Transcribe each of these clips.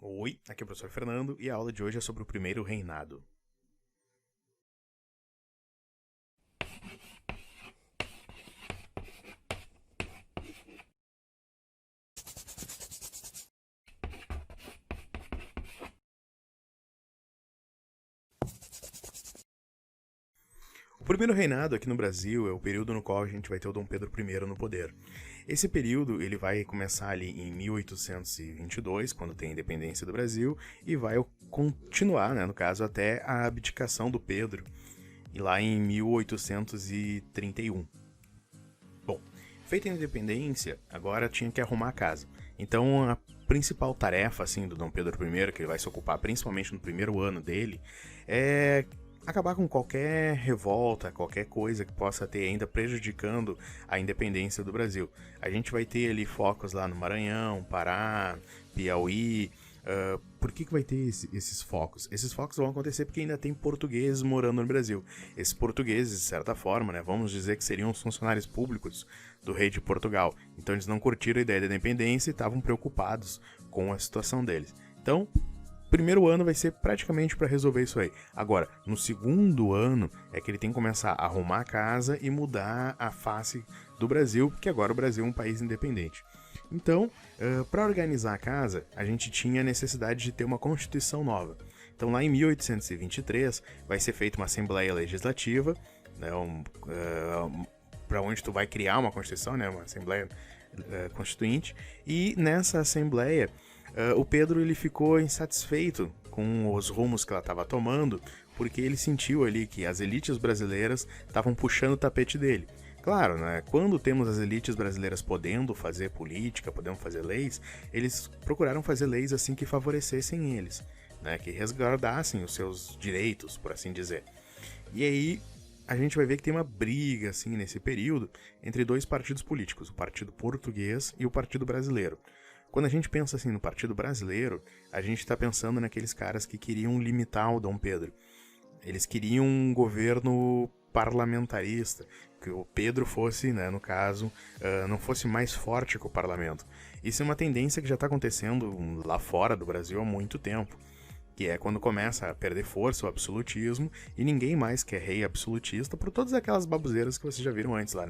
Oi, aqui é o professor Fernando e a aula de hoje é sobre o primeiro reinado. O primeiro reinado aqui no Brasil é o período no qual a gente vai ter o Dom Pedro I no poder. Esse período ele vai começar ali em 1822, quando tem a independência do Brasil, e vai continuar, no caso, até a abdicação do Pedro, e lá em 1831. Bom, feita a independência, agora tinha que arrumar a casa. Então a principal tarefa assim do Dom Pedro I, que ele vai se ocupar principalmente no primeiro ano dele, é acabar com qualquer revolta, qualquer coisa que possa ter ainda prejudicando a independência do Brasil. A gente vai ter ali focos lá no Maranhão, Pará, Piauí. Por que vai ter esses focos? Esses focos vão acontecer porque ainda tem portugueses morando no Brasil. Esses portugueses, de certa forma, vamos dizer que seriam os funcionários públicos do rei de Portugal. Então eles não curtiram a ideia da independência e estavam preocupados com a situação deles. Então, primeiro ano vai ser praticamente para resolver isso aí. Agora, no segundo ano é que ele tem que começar a arrumar a casa e mudar a face do Brasil, porque agora o Brasil é um país independente. Então, para organizar a casa, a gente tinha a necessidade de ter uma constituição nova. Então, lá em 1823, vai ser feita uma Assembleia Legislativa, para onde tu vai criar uma Constituição, uma Assembleia Constituinte, e nessa Assembleia, o Pedro ele ficou insatisfeito com os rumos que ela estava tomando, porque ele sentiu ali que as elites brasileiras estavam puxando o tapete dele. Claro, quando temos as elites brasileiras podendo fazer política, podendo fazer leis, eles procuraram fazer leis assim que favorecessem eles, que resguardassem os seus direitos, por assim dizer. E aí a gente vai ver que tem uma briga assim nesse período entre dois partidos políticos, o Partido Português e o Partido Brasileiro. Quando a gente pensa assim no Partido Brasileiro, a gente está pensando naqueles caras que queriam limitar o Dom Pedro. Eles queriam um governo parlamentarista, que o Pedro fosse, no caso, não fosse mais forte que o parlamento. Isso é uma tendência que já está acontecendo lá fora do Brasil há muito tempo, que é quando começa a perder força o absolutismo e ninguém mais quer rei absolutista por todas aquelas baboseiras que vocês já viram antes lá,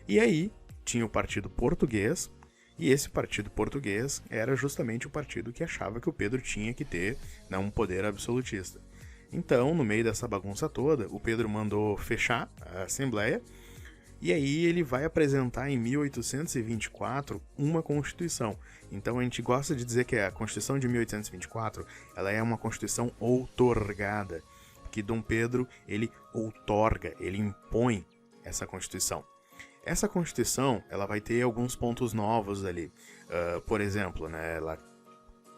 E aí tinha o Partido Português, e esse partido português era justamente o partido que achava que o Pedro tinha que ter um poder absolutista. Então, no meio dessa bagunça toda, o Pedro mandou fechar a Assembleia e aí ele vai apresentar em 1824 uma Constituição. Então a gente gosta de dizer que a Constituição de 1824 ela é uma Constituição outorgada, que Dom Pedro ele outorga, ele impõe essa Constituição. Essa Constituição ela vai ter alguns pontos novos ali. Por exemplo, ela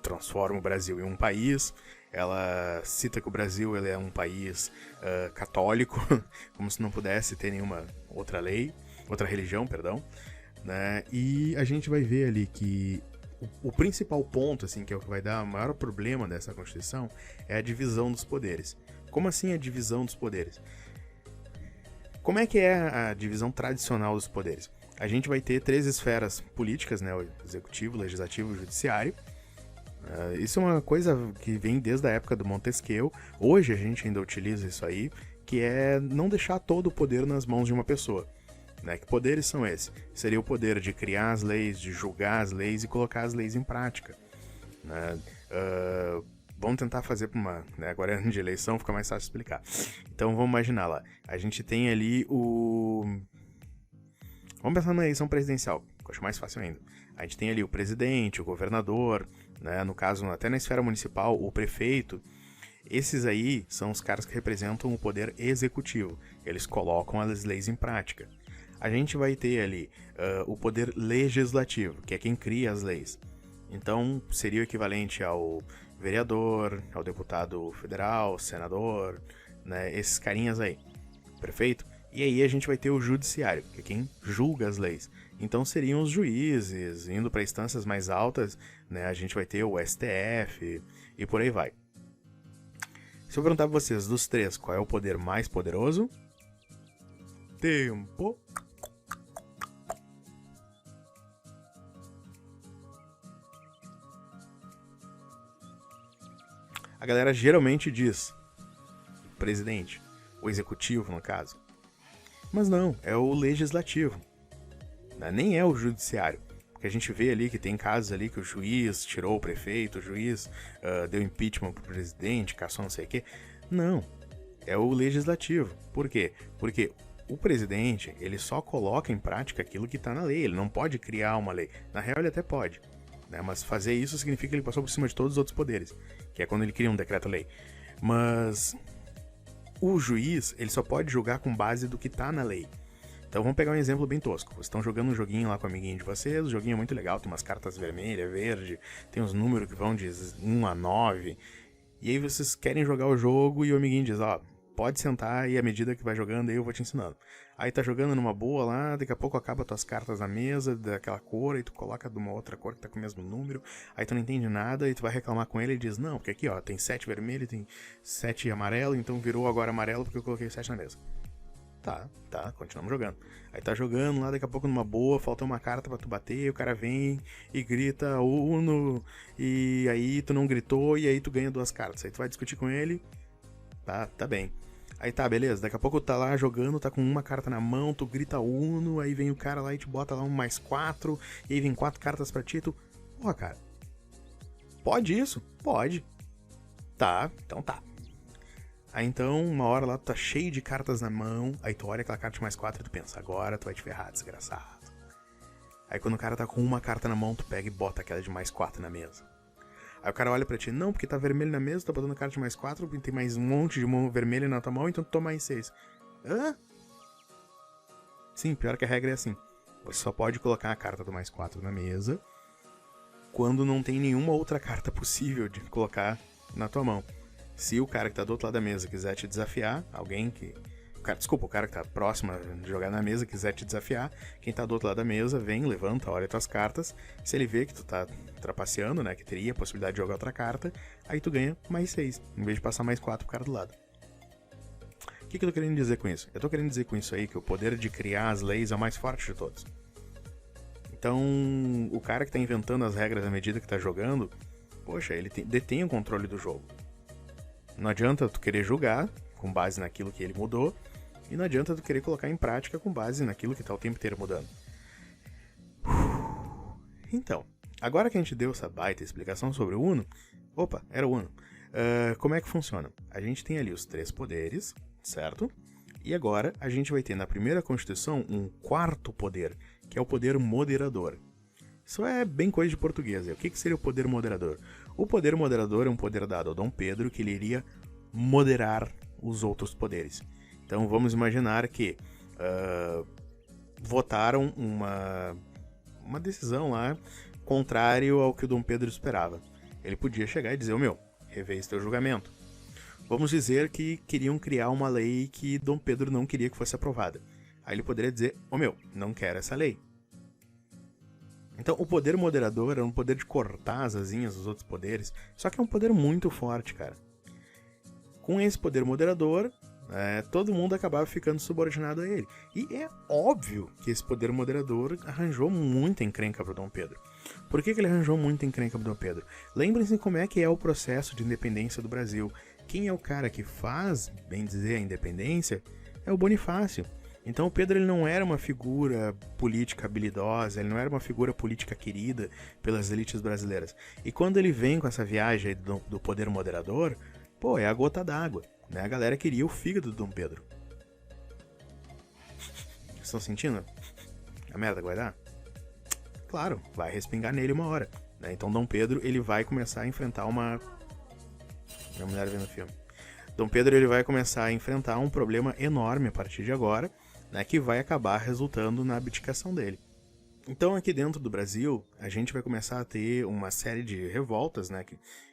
transforma o Brasil em um país, ela cita que o Brasil ele é um país católico, como se não pudesse ter nenhuma outra lei, outra religião, perdão, E a gente vai ver ali que o principal ponto, assim, que é o que vai dar o maior problema dessa Constituição, é a divisão dos poderes. Como assim a divisão dos poderes? Como é que é a divisão tradicional dos poderes? A gente vai ter três esferas políticas, o executivo, o legislativo e o judiciário. Isso é uma coisa que vem desde a época do Montesquieu. Hoje a gente ainda utiliza isso aí, que é não deixar todo o poder nas mãos de uma pessoa. Que poderes são esses? Seria o poder de criar as leis, de julgar as leis e colocar as leis em prática. Vamos tentar fazer uma... agora é ano de eleição, fica mais fácil explicar. Então vamos imaginar lá. A gente tem ali o... Vamos pensar na eleição presidencial, que eu acho mais fácil ainda. A gente tem ali o presidente, o governador, no caso, até na esfera municipal, o prefeito. Esses aí são os caras que representam o poder executivo. Eles colocam as leis em prática. A gente vai ter ali o poder legislativo, que é quem cria as leis. Então, seria o equivalente ao vereador, ao deputado federal, senador, esses carinhas aí. Perfeito? E aí a gente vai ter o judiciário, que é quem julga as leis. Então seriam os juízes, indo para instâncias mais altas, a gente vai ter o STF e por aí vai. Se eu perguntar pra vocês, dos três, qual é o poder mais poderoso? Tempo. a galera geralmente diz presidente, o executivo no caso. Mas não, é o legislativo, né? Nem é o judiciário. Porque a gente vê ali que tem casos ali que o juiz tirou o prefeito, o juiz deu impeachment pro presidente, caçou não sei o quê. Não, é o legislativo. Por quê? Porque o presidente, ele só coloca em prática aquilo que está na lei, ele não pode criar uma lei. Na real, ele até pode, né? Mas fazer isso significa que ele passou por cima de todos os outros poderes, que é quando ele cria um decreto-lei. Mas o juiz, ele só pode julgar com base do que tá na lei. Então vamos pegar um exemplo bem tosco. Vocês estão jogando um joguinho lá com o amiguinho de vocês, o joguinho é muito legal, tem umas cartas vermelhas, verde, tem uns números que vão de 1 a 9. E aí vocês querem jogar o jogo e o amiguinho diz, ó, pode sentar e à medida que vai jogando aí eu vou te ensinando. Aí tá jogando numa boa lá, daqui a pouco acaba tuas cartas na mesa, daquela cor, aí tu coloca de uma outra cor que tá com o mesmo número, aí tu não entende nada, e tu vai reclamar com ele e diz, não, porque aqui ó, tem 7 vermelho, tem 7 amarelo, então virou agora amarelo porque eu coloquei 7 na mesa. Tá, continuamos jogando. Aí tá jogando lá, daqui a pouco numa boa, falta uma carta pra tu bater, o cara vem e grita Uno, e aí tu não gritou, e aí tu ganha 2 cartas. Aí tu vai discutir com ele, tá bem. Aí tá, beleza, daqui a pouco tu tá lá jogando, tá com uma carta na mão, tu grita Uno, aí vem o cara lá e te bota lá um +4, e aí vem 4 cartas pra ti, tu... Porra, cara, pode isso? Pode. Tá, então tá. Aí então, uma hora lá tu tá cheio de cartas na mão, aí tu olha aquela carta de +4 e tu pensa, agora tu vai te ferrar, desgraçado. Aí quando o cara tá com uma carta na mão, tu pega e bota aquela de +4 na mesa. Aí o cara olha pra ti, não, porque tá vermelho na mesa, tá botando carta de +4, tem mais um monte de mão vermelha na tua mão, então tu toma +6. Hã? Sim, pior que a regra é assim. Você só pode colocar a carta do +4 na mesa quando não tem nenhuma outra carta possível de colocar na tua mão. Se o cara que tá do outro lado da mesa quiser te desafiar, o cara que tá próximo de jogar na mesa quiser te desafiar, quem tá do outro lado da mesa vem, levanta, olha tuas cartas, se ele vê que tu tá trapaceando, né, que teria a possibilidade de jogar outra carta, aí tu ganha +6, em vez de passar +4 pro cara do lado. O que eu tô querendo dizer com isso? Eu tô querendo dizer com isso aí que o poder de criar as leis é o mais forte de todos. Então, o cara que tá inventando as regras à medida que tá jogando, poxa, ele detém o controle do jogo. Não adianta tu querer julgar com base naquilo que ele mudou, e não adianta tu querer colocar em prática com base naquilo que tá o tempo inteiro mudando. Então, agora que a gente deu essa baita explicação sobre o Uno, era o Uno. Como é que funciona? A gente tem ali os 3 poderes, certo? E agora a gente vai ter na primeira Constituição um 4º poder, que é o poder moderador. Isso é bem coisa de português. O que seria o poder moderador? O poder moderador é um poder dado ao Dom Pedro que ele iria moderar os outros poderes. Então vamos imaginar que votaram uma decisão lá contrário ao que o Dom Pedro esperava. Ele podia chegar e dizer, rever esse teu julgamento. Vamos dizer que queriam criar uma lei que Dom Pedro não queria que fosse aprovada. Aí ele poderia dizer, não quero essa lei. Então, o poder moderador é um poder de cortar as asinhas dos outros poderes, só que é um poder muito forte, cara. Com esse poder moderador, todo mundo acabava ficando subordinado a ele. E é óbvio que esse poder moderador arranjou muita encrenca pro Dom Pedro. Por que ele arranjou muita encrenca pro Dom Pedro? Lembrem-se como é que é o processo de independência do Brasil. Quem é o cara que faz, bem dizer, a independência é o Bonifácio. Então o Pedro ele não era uma figura política habilidosa, ele não era uma figura política querida pelas elites brasileiras. E quando ele vem com essa viagem do poder moderador, é a gota d'água, né? A galera queria o fígado do Dom Pedro. Estão sentindo a merda que vai dar? Claro, vai respingar nele uma hora, né? Então Dom Pedro ele vai começar a enfrentar uma... Minha mulher vendo o filme. Dom Pedro ele vai começar a enfrentar um problema enorme a partir de agora, né, que vai acabar resultando na abdicação dele. Então aqui dentro do Brasil, a gente vai começar a ter uma série de revoltas, né,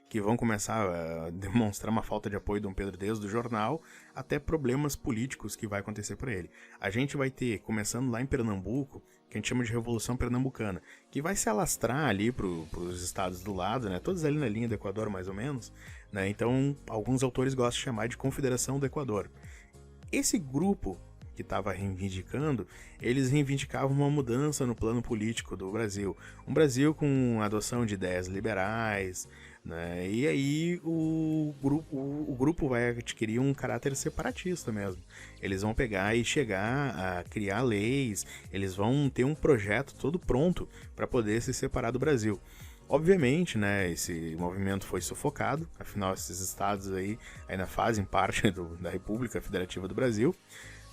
que vão começar a demonstrar uma falta de apoio de Dom Pedro desde o jornal, até problemas políticos que vai acontecer por ele. A gente vai ter, começando lá em Pernambuco, que a gente chama de Revolução Pernambucana, que vai se alastrar ali para os estados do lado, né, todos ali na linha do Equador mais ou menos, né, então alguns autores gostam de chamar de Confederação do Equador. Esse grupo que estava reivindicando, eles reivindicavam uma mudança no plano político do Brasil. Um Brasil com adoção de ideias liberais, né? E aí o grupo vai adquirir um caráter separatista mesmo. Eles vão pegar e chegar a criar leis, eles vão ter um projeto todo pronto para poder se separar do Brasil. Obviamente, né, esse movimento foi sufocado, afinal esses estados aí ainda fazem parte da República Federativa do Brasil,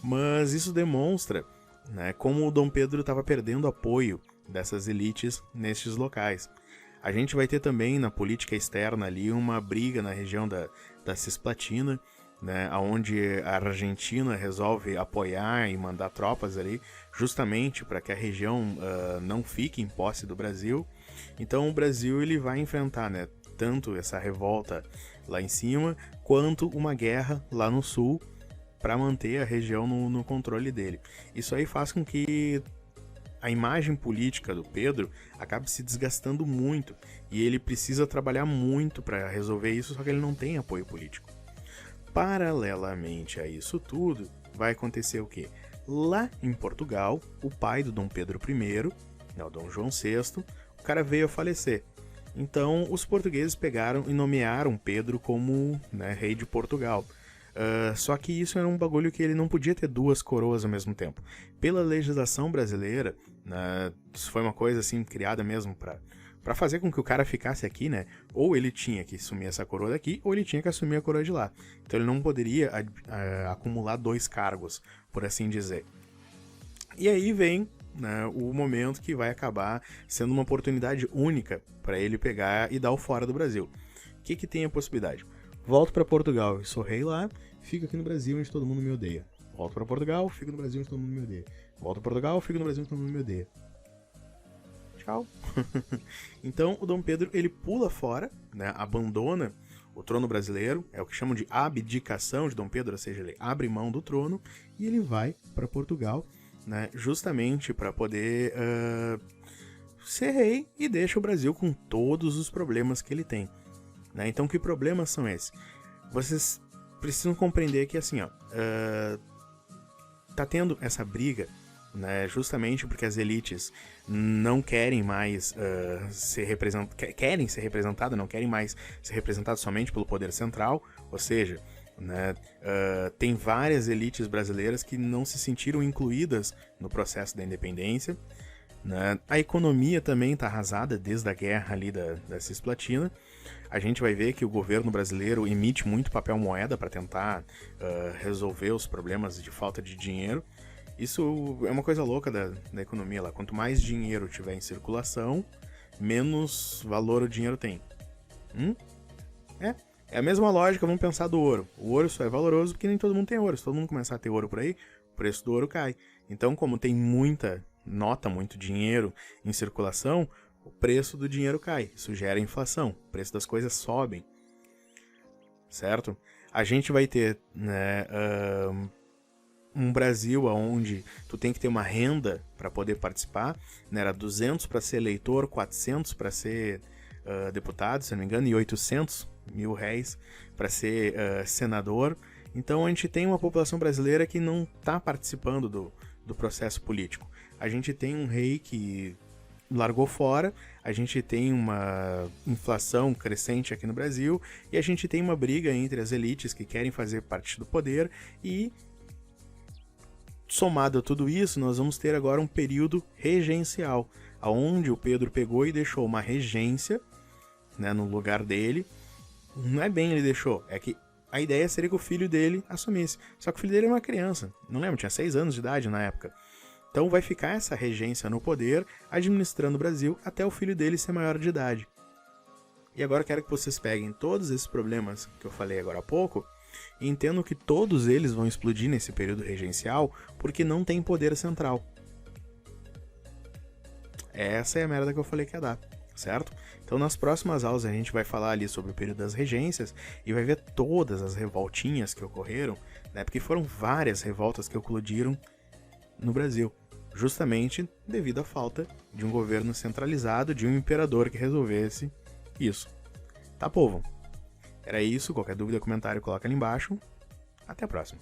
mas isso demonstra, né, como o Dom Pedro estava perdendo apoio dessas elites nestes locais. A gente vai ter também na política externa ali uma briga na região da Cisplatina, né, onde a Argentina resolve apoiar e mandar tropas ali, justamente para que a região não fique em posse do Brasil. Então o Brasil ele vai enfrentar, né, tanto essa revolta lá em cima, quanto uma guerra lá no sul, para manter a região no controle dele. Isso aí faz com que a imagem política do Pedro acabe se desgastando muito, e ele precisa trabalhar muito para resolver isso, só que ele não tem apoio político. Paralelamente a isso tudo, vai acontecer o quê? Lá em Portugal, o pai do Dom Pedro I, né, o Dom João VI, o cara veio a falecer. Então os portugueses pegaram e nomearam Pedro como, né, rei de Portugal. Só que isso era um bagulho que ele não podia ter duas coroas ao mesmo tempo. Pela legislação brasileira, né, isso foi uma coisa assim criada mesmo para fazer com que o cara ficasse aqui, né? Ou ele tinha que assumir essa coroa daqui, ou ele tinha que assumir a coroa de lá. Então ele não poderia acumular dois cargos, por assim dizer. E aí vem, né, o momento que vai acabar sendo uma oportunidade única para ele pegar e dar o fora do Brasil. O que tem a possibilidade? Volto para Portugal e sou rei lá, fico aqui no Brasil onde todo mundo me odeia. Volto para Portugal, fico no Brasil onde todo mundo me odeia. Volto para Portugal, fico no Brasil onde todo mundo me odeia. Tchau. Então o Dom Pedro ele pula fora, né, abandona o trono brasileiro, é o que chamam de abdicação de Dom Pedro, ou seja, ele abre mão do trono e ele vai para Portugal, né, justamente para poder ser rei e deixa o Brasil com todos os problemas que ele tem. Né? Então, que problemas são esses? Vocês precisam compreender que, assim, ó, tá tendo essa briga, né, justamente porque as elites não querem mais ser representadas, querem ser representadas, não querem mais ser representadas somente pelo poder central, ou seja, né, tem várias elites brasileiras que não se sentiram incluídas no processo da independência. Né? A economia também está arrasada desde a guerra ali da Cisplatina. A gente vai ver que o governo brasileiro emite muito papel moeda para tentar resolver os problemas de falta de dinheiro. Isso é uma coisa louca da economia lá. Quanto mais dinheiro tiver em circulação, menos valor o dinheiro tem. É a mesma lógica, vamos pensar do ouro. O ouro só é valoroso porque nem todo mundo tem ouro. Se todo mundo começar a ter ouro por aí, o preço do ouro cai. Então, como tem muita nota, muito dinheiro em circulação, o preço do dinheiro cai. Isso gera inflação. O preço das coisas sobem. Certo? A gente vai ter, né, um Brasil onde tu tem que ter uma renda para poder participar. Né? Era 200 para ser eleitor, 400 para ser deputado, se não me engano, e 800 mil réis para ser senador. Então a gente tem uma população brasileira que não está participando do processo político. A gente tem um rei que largou fora, a gente tem uma inflação crescente aqui no Brasil e a gente tem uma briga entre as elites que querem fazer parte do poder e, somado a tudo isso, nós vamos ter agora um período regencial, onde o Pedro pegou e deixou uma regência, né, no lugar dele. Não é bem ele deixou, é que a ideia seria que o filho dele assumisse. Só que o filho dele é uma criança, não lembro, tinha 6 anos de idade na época. Então vai ficar essa regência no poder, administrando o Brasil, até o filho dele ser maior de idade. E agora quero que vocês peguem todos esses problemas que eu falei agora há pouco, e entendam que todos eles vão explodir nesse período regencial, porque não tem poder central. Essa é a merda que eu falei que ia dar, certo? Então nas próximas aulas a gente vai falar ali sobre o período das regências e vai ver todas as revoltinhas que ocorreram, né? Porque foram várias revoltas que eclodiram no Brasil, justamente devido à falta de um governo centralizado, de um imperador que resolvesse isso. Tá, povo? Era isso, qualquer dúvida, comentário, coloca ali embaixo. Até a próxima.